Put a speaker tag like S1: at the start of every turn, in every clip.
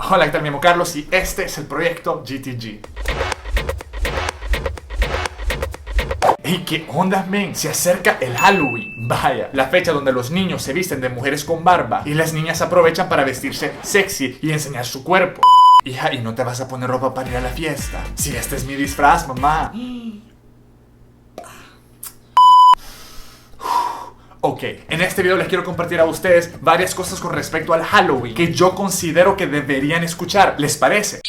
S1: Hola, ¿qué tal? Me llamo Carlos y este es el proyecto GTG. ¿Y qué onda, men? Se acerca el Halloween. Vaya, la fecha donde los niños se visten de mujeres con barba y las niñas aprovechan para vestirse sexy y enseñar su cuerpo. Hija, ¿y no te vas a poner ropa para ir a la fiesta? Si este es mi disfraz, mamá. Ok, en este video les quiero compartir a ustedes varias cosas con respecto al Halloween que yo considero que deberían escuchar. ¿Les parece?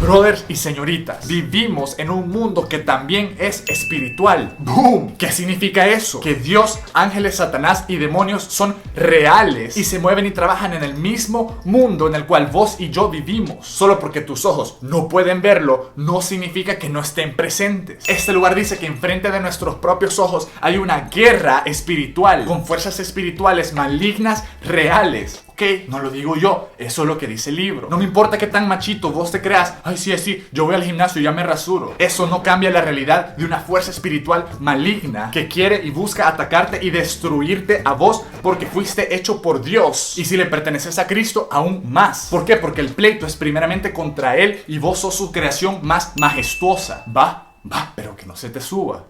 S1: Brothers y señoritas, vivimos en un mundo que también es espiritual. ¡Boom! ¿Qué significa eso? Que Dios, ángeles, Satanás y demonios son reales y se mueven y trabajan en el mismo mundo en el cual vos y yo vivimos. Solo porque tus ojos no pueden verlo, no significa que no estén presentes. Este lugar dice que enfrente de nuestros propios ojos hay una guerra espiritual con fuerzas espirituales malignas reales. Ok, no lo digo yo, eso es lo que dice el libro. No me importa qué tan machito vos te creas. Ay, sí, yo voy al gimnasio y ya me rasuro. Eso no cambia la realidad de una fuerza espiritual maligna que quiere y busca atacarte y destruirte a vos porque fuiste hecho por Dios. Y si le perteneces a Cristo, aún más. ¿Por qué? Porque el pleito es primeramente contra Él y vos sos su creación más majestuosa. Va, pero que no se te suba.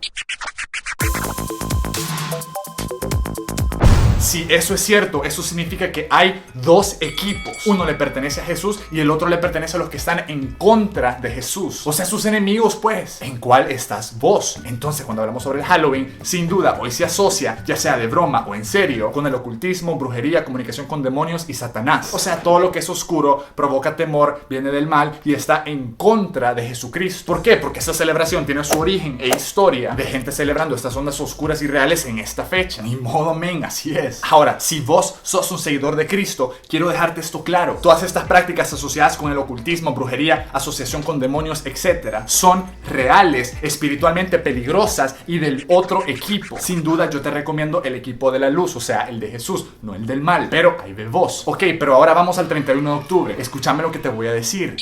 S1: Si eso es cierto, eso significa que hay dos equipos. Uno le pertenece a Jesús y el otro le pertenece a los que están en contra de Jesús. O sea, sus enemigos, pues. ¿En cuál estás vos? Entonces, cuando hablamos sobre el Halloween, sin duda, hoy se asocia, ya sea de broma o en serio, con el ocultismo, brujería, comunicación con demonios y Satanás. O sea, todo lo que es oscuro, provoca temor, viene del mal y está en contra de Jesucristo. ¿Por qué? Porque esta celebración tiene su origen e historia de gente celebrando estas ondas oscuras y reales en esta fecha. Ni modo, men, así es. Ahora, si vos sos un seguidor de Cristo, quiero dejarte esto claro. Todas estas prácticas asociadas con el ocultismo, brujería, asociación con demonios, etc., son reales, espiritualmente peligrosas y del otro equipo. Sin duda, yo te recomiendo el equipo de la luz, o sea, el de Jesús, no el del mal. Pero ahí ve vos. Ok, pero ahora vamos al 31 de octubre. Escúchame lo que te voy a decir.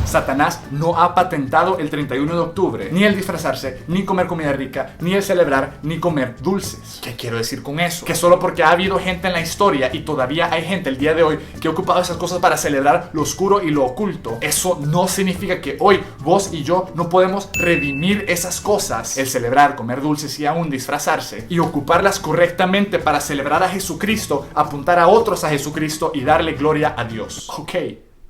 S1: Satanás no ha patentado el 31 de octubre, ni el disfrazarse, ni comer comida rica, ni el celebrar, ni comer dulces. ¿Qué quiero decir con eso? Que solo porque ha habido gente en la historia y todavía hay gente el día de hoy que ha ocupado esas cosas para celebrar lo oscuro y lo oculto, eso no significa que hoy vos y yo no podemos redimir esas cosas, el celebrar, comer dulces y aún disfrazarse, y ocuparlas correctamente para celebrar a Jesucristo, apuntar a otros a Jesucristo y darle gloria a Dios. Ok.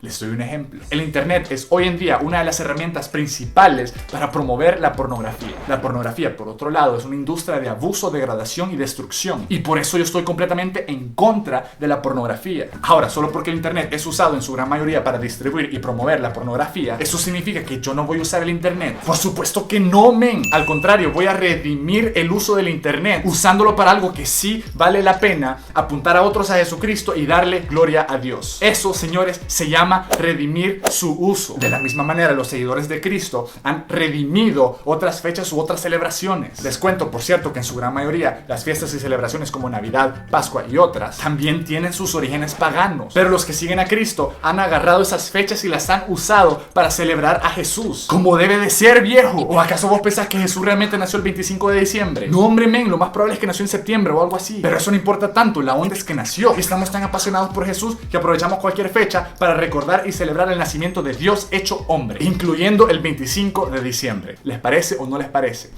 S1: Les doy un ejemplo. El internet es hoy en día una de las herramientas principales para promover la pornografía. La pornografía, por otro lado, es una industria de abuso, degradación y destrucción. Y por eso yo estoy completamente en contra de la pornografía. Ahora, solo porque el internet es usado en su gran mayoría para distribuir y promover la pornografía, ¿eso significa que yo no voy a usar el internet? Por supuesto que no, men. Al contrario, voy a redimir el uso del internet usándolo para algo que sí vale la pena, apuntar a otros a Jesucristo y darle gloria a Dios. Eso, señores, se llama redimir su uso. De la misma manera, los seguidores de Cristo han redimido otras fechas u otras celebraciones. Les cuento, por cierto, que en su gran mayoría las fiestas y celebraciones como Navidad, Pascua y otras también tienen sus orígenes paganos. Pero los que siguen a Cristo han agarrado esas fechas y las han usado para celebrar a Jesús. Como debe de ser, viejo. ¿O acaso vos pensás que Jesús realmente nació el 25 de diciembre? No, hombre, men, lo más probable es que nació en septiembre o algo así. Pero eso no importa tanto, la onda es que nació. Y estamos tan apasionados por Jesús que aprovechamos cualquier fecha para recordar y celebrar el nacimiento de Dios hecho hombre, incluyendo el 25 de diciembre. ¿Les parece o no les parece?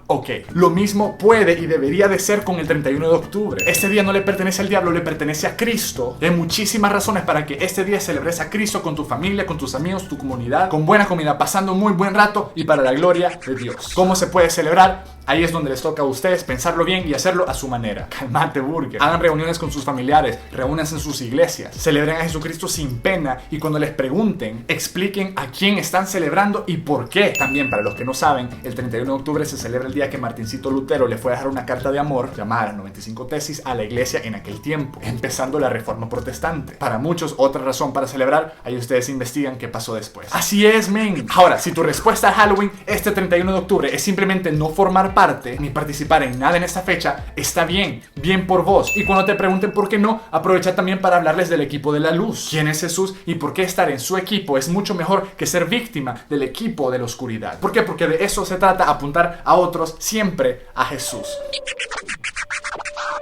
S1: Ok, lo mismo puede y debería de ser con el 31 de octubre. Este día no le pertenece al diablo, le pertenece a Cristo. Hay muchísimas razones para que este día celebres a Cristo con tu familia, con tus amigos, tu comunidad, con buena comida, pasando un muy buen rato y para la gloria de Dios. ¿Cómo se puede celebrar? Ahí es donde les toca a ustedes pensarlo bien y hacerlo a su manera. Calmate, burger. Hagan reuniones con sus familiares, reúnanse en sus iglesias, celebren a Jesucristo sin pena y cuando les pregunten, expliquen a quién están celebrando y por qué. También, para los que no saben, el 31 de octubre se celebra el día que Martincito Lutero le fue a dejar una carta de amor llamada las 95 Tesis a la iglesia en aquel tiempo, empezando la Reforma Protestante. Para muchos, otra razón para celebrar, ahí ustedes investigan qué pasó después. Así es, men. Ahora, si tu respuesta a Halloween este 31 de octubre es simplemente no formar parte ni participar en nada en esta fecha, está bien, bien por vos. Y cuando te pregunten por qué no, aprovecha también para hablarles del equipo de la luz. ¿Quién es Jesús y por qué estar en su equipo es mucho mejor que ser víctima del equipo de la oscuridad? ¿Por qué? Porque de eso se trata, apuntar a otros siempre a Jesús.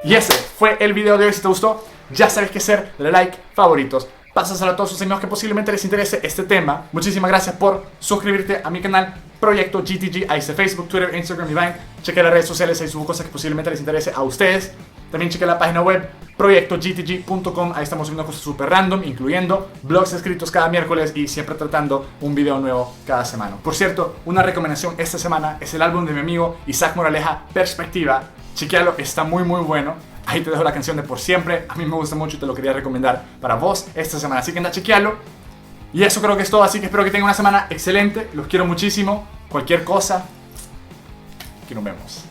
S1: Y ese fue el video de hoy. Si te gustó, ya sabes qué hacer, dale like, favoritos, pásaselo a todos sus amigos que posiblemente les interese este tema. Muchísimas gracias por suscribirte a mi canal Proyecto GTG. Ahí está Facebook, Twitter, Instagram y Vine. Cheque las redes sociales, ahí subo cosas que posiblemente les interese a ustedes. También cheque la página web proyectogtg.com. Ahí estamos subiendo cosas súper random, incluyendo blogs escritos cada miércoles y siempre tratando un video nuevo cada semana. Por cierto, una recomendación esta semana es el álbum de mi amigo Isaac Moraleja, Perspectiva. Chequealo, está muy bueno. Ahí te dejo la canción de Por Siempre. A mí me gusta mucho y te lo quería recomendar para vos esta semana. Así que anda a chequearlo. Y eso creo que es todo. Así que espero que tengan una semana excelente. Los quiero muchísimo. Cualquier cosa, aquí nos vemos.